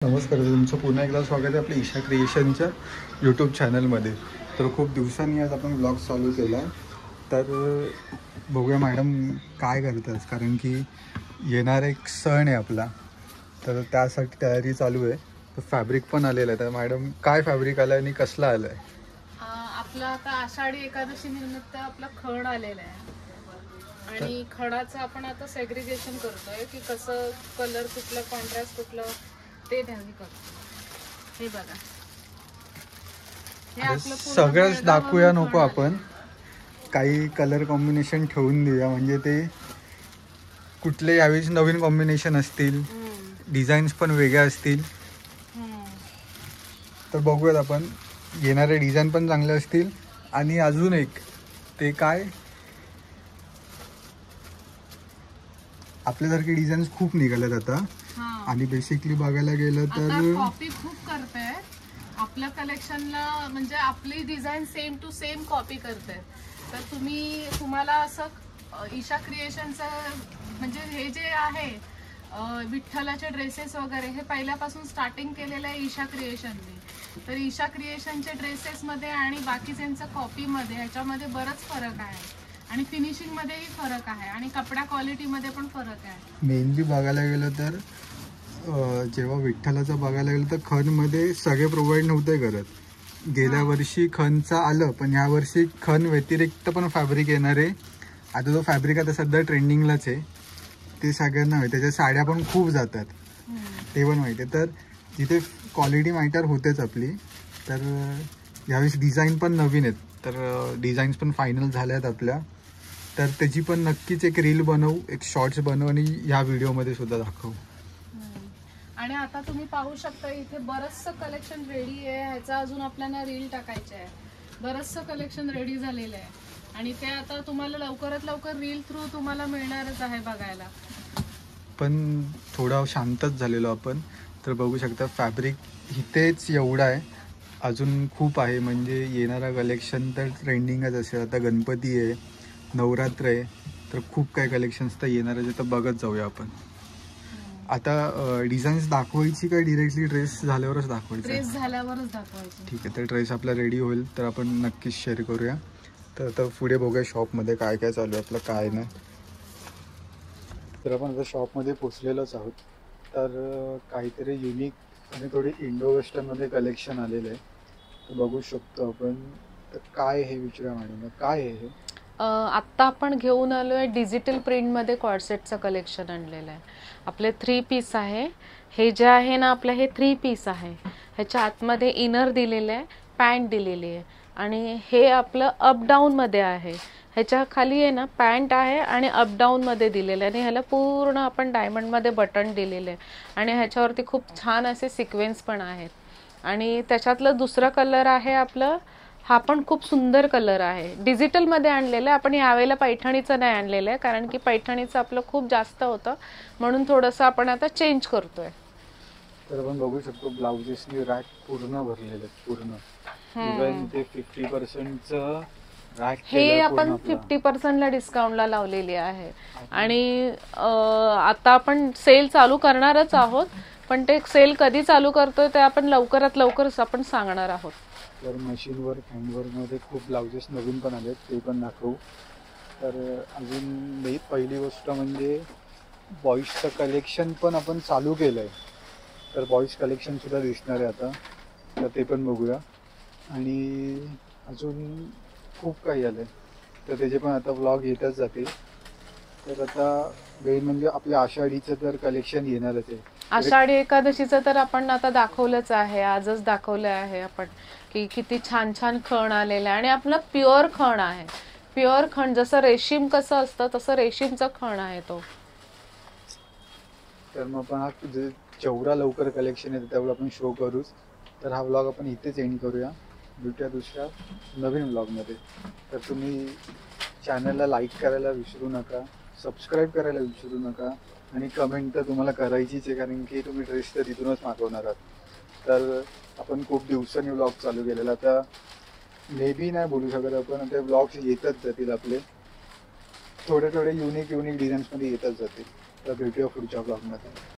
नमस्कार, तुमचं पुन्हा एकदा स्वागत आहे आपल्या ईशा क्रिएशनच्या यूट्यूब चॅनलमध्ये. तर खूप दिवसांनी आज आपण ब्लॉग चालू केला आहे. तर बघूया मॅडम काय करतात, कारण की येणारा एक सण आहे आपला, तर त्यासाठी तयारी चालू आहे. तर फॅब्रिक पण आलेलं आहे. तर मॅडम काय फॅब्रिक आलं आहे आणि कसलं आलं आहे? आपला आता आषाढी एकादशी निमित्त आपला खण आलेला आहे आणि खणाचं आपण आता सेग्रिगेशन करतोय की कसं कलर कुठलं कॉन्ट्रास्ट कुठलं ते ध्यानी करतो. हे बघा, हे आपलं सगळंच दाखवूया नको, आपण काही कलर कॉम्बिनेशन ठेवून देऊया, म्हणजे ते कुठले यावेळी नवीन कॉम्बिनेशन असतील, डिझाईन्स पण वेगळ्या असतील. तर बघूयात आपण, येणारे डिझाईन पण चांगले असतील. आणि अजून एक ते काय, आपल्यासारखे डिझाईन्स खूप निघालेत आता. आणि बेसिकली बघायला गेलं तर कॉपी खूप करते आपल्या कलेक्शनला, म्हणजे आपली design same to same copy करते. तर तुम्हाला असं ईशा क्रिएशनचं म्हणजे हे जे आहे विठ्ठलाचे ड्रेसेस वगैरे हे पहिल्यापासून स्टार्टिंग केलेलं आहे ईशा क्रिएशनने. तर ईशा क्रिएशनचे ड्रेसेसमध्ये आणि बाकीच्यांच्या कॉपीमध्ये ह्याच्यामध्ये बरंच फरक आहे आणि फिनिशिंग मध्येही फरक आहे आणि कपडा क्वालिटीमध्ये पण फरक आहे. मेनली बघायला गेलं तर जेव्हा विठ्ठलाचं बघायला गेलं तर खणमध्ये सगळे प्रोव्हाइड नव्हते करत. गेल्या वर्षी खणचं आलं, पण ह्या वर्षी खण व्यतिरिक्त पण फॅब्रिक येणार आहे. आता तो फॅब्रिक आता सध्या ट्रेंडिंगलाच आहे, ते सगळ्यांना माहिती. त्याच्या साड्या पण खूप जातात, ते पण माहिती आहे. तर जिथे क्वालिटी मॅटर होतेच आपली, तर यावेळेस डिझाईन पण नवीन आहेत. तर डिझाईन्स पण फायनल झाल्या आहेत आपल्या. तर त्याची पण नक्कीच एक रील बनवू, एक शॉर्ट्स बनवू आणि ह्या व्हिडिओमध्ये सुद्धा दाखवू. आणि आता तुम्ही पाहू शकता इथे बरंचसं कलेक्शन रेडी आहे. ह्याचा अजून आपल्याला रील टाकायचे आहे. बरंचसं कलेक्शन रेडी झालेलं आहे आणि ते आता तुम्हाला लवकरात लवकर रील थ्रू तुम्हाला मिळणारच आहे बघायला. पण थोडा शांतच झालेलो आपण. तर बघू शकता फॅब्रिक इथेच एवढा आहे, अजून खूप आहे. म्हणजे येणारा कलेक्शन तर ट्रेंडिंगच असेल. आता गणपती आहे, नवरात्र आहे, तर खूप काही कलेक्शन्स तर येणारच आहे. तर बघत जाऊया आपण. आता डिझाईन्स दाखवायची काय डिरेक्टली ड्रेस झाल्यावरच दाखवायची? ड्रेस झाल्यावरच दाखवायची. ठीक आहे, तर ड्रेस आपला रेडी होईल तर आपण नक्कीच शेअर करूया. तर आता पुढे बघूया शॉपमध्ये काय काय चालू आहे आपलं, काय नाही. तर आपण आता शॉपमध्ये पोचलेलोच आहोत. तर काहीतरी युनिक आणि थोडी इंडो वेस्टर्नमध्ये कलेक्शन आलेलं आहे, तर बघू शकतो आपण. तर काय हे विचारूया मॅडम, काय आहे हे? आत्ता आपण घेऊन आलो आहे डिजिटल प्रिंटमध्ये कॉर्सेटचं कलेक्शन आणलेलं आहे. आपले 3 पीस आहे. हे जे आहे ना आपलं, हे 3 पीस आहे. ह्याच्या आतमध्ये इनर दिलेलं आहे, पॅन्ट दिलेली आहे आणि हे आपलं अपडाऊनमध्ये आहे. ह्याच्या खाली आहे ना पॅन्ट आहे आणि अपडाऊनमध्ये दिलेलं आहे आणि ह्याला पूर्ण आपण डायमंडमध्ये बटन दिलेले आहे आणि ह्याच्यावरती खूप छान असे सिक्वेन्स पण आहेत. आणि त्याच्यातलं दुसरं कलर आहे आपलं, हा पण खूप सुंदर कलर आहे. डिजिटलमध्ये आणलेलं आहे आपण, यावेळेला पैठणीचं नाही आणलेलं आहे, कारण की पैठणीचं आपलं खूप जास्त होतं म्हणून थोडंसं आपण आता चेंज करतोय. तर आपण बघू शकतो ब्लाउजेसनी रॅक पूर्ण भरलेले आहेत, पूर्ण. इव्हन ते 50%चं रॅक हे आपण 50%ला डिस्काउंटला लावलेली आहे. आणि आता आपण सेल चालू करणारच आहोत, पण ते सेल कधी चालू करतोय ते आपण लवकरात लवकरच आपण सांगणार आहोत. तर मशीनवर हँडवर्कमध्ये खूप ब्लाउजेस नवीन पण आलेत, ते पण दाखवू. तर अजून पहिली गोष्ट म्हणजे बॉईजचं कलेक्शन पण आपण चालू केलं आहे. तर बॉईज कलेक्शनसुद्धा दिसणार आहे आता, तर ते पण बघूया. आणि अजून खूप काही आलं आहे, तर त्याचे पण आता व्लॉग येतच जातील. तर आता मेन म्हणजे आपल्या आषाढीचं तर कलेक्शन येणारच आहे. आषाढी एकादशीचं तर आपण आता दाखवलंच आहे, आजच दाखवलं आहे आपण की किती छान छान खण आलेलं आहे. आणि आपलं प्युअर खण आहे, प्युअर खण. जसं रेशीम कसं असतं तसं रेशीमचं खण आहे तो. तर मग आपण हा जेवढा लवकर कलेक्शन येतं तेवढं आपण शो करूच. तर हा व्लॉग आपण इथेच एंड करूया. भेटूया दुसऱ्या नवीन व्लॉगमध्ये. तर तुम्ही चॅनलला लाईक करायला विसरू नका, सबस्क्राईब करायला विसरू नका आणि कमेंट तर तुम्हाला करायचीच आहे, कारण की तुम्ही ड्रेस तर तिथूनच मागवणार आहात. तर आपण खूप दिवसांनी व्लॉग चालू केलेला, आता मे बी नाही बोलू शकत आपण, ते व्लॉग्स येतच जातील आपले, थोडे थोडे युनिक डिझाईन्समध्ये येतच जातील. तर भेटूया पुढच्या व्लॉगमध्ये.